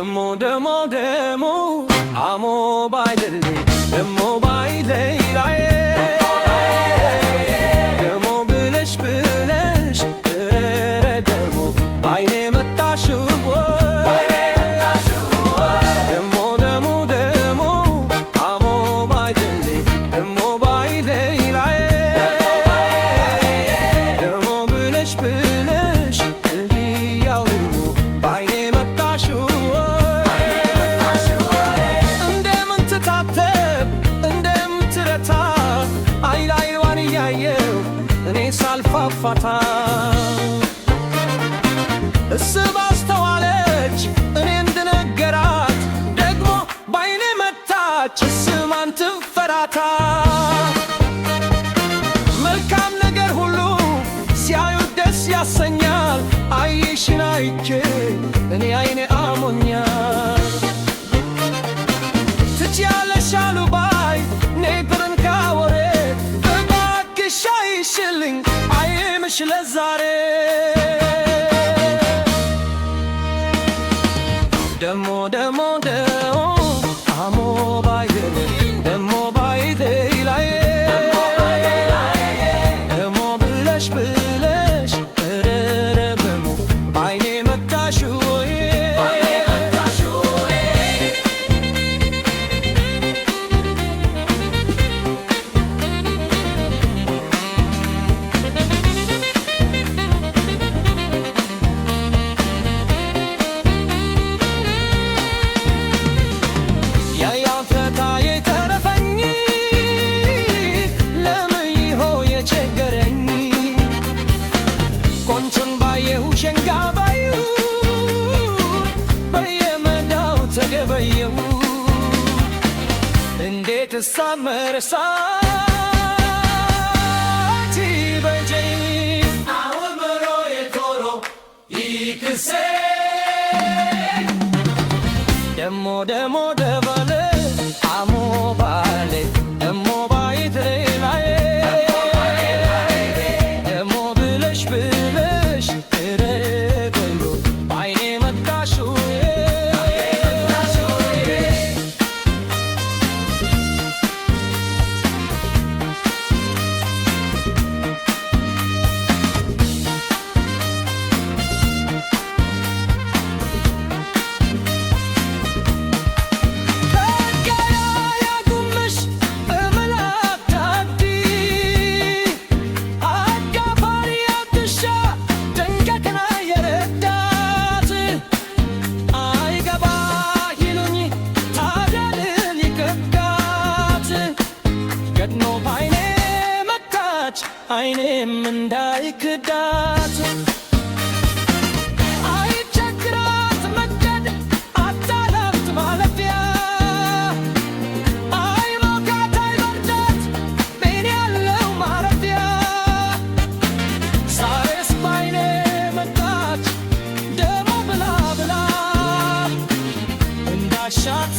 ደሞ አሞ ባይደሌ ደሞ ባይለይላዬ ደሞ ብለሽ ደሞ አይኔ መጣሽው ደሞ አሞ ባይደሌ ደሞ ባይለይላዬ ደሞ ብለሽ እንዲያው በአይኔ መጣሽው ሳልፋፋታ እስብ አስተዋለች እኔ እንድነገራት ደግሞ ባይኔ መታች እስማን ትፈራታ መልካም ነገር ሁሉ ሲያዩት ደስ ያሰኛል አይሽን አይቼ እኔ አይኔ አሞኛል ትችያለሽ አሉ ባይ ኔብርን ካወሬ እባክሽ አይሽልኝ አይምሽ ለዛሬ ደሞ አሞ ባይደሌ ደሞ ባይለይላዬ ደሞ ብለሽ ደሞ አይኔ መጣሽው እንዴት ሳመረሳት በጀኝ አወመሮ የቶሮ ይክሴ ደሞ ደበለ አሞ ባሌ ደሞ ባይተላዬ ደሞ ብለሽ ረገሎ አይኔ መጣሽው አይኔም እንዳይክዳት አይቸግራት መደድ አታላፍት ማለፊያ አይሞቃት አይበርዳት ቤን ያለው ማረፊያ ዛሬስ ባይኔ መጣች ደሞ ብላ እንዳሻት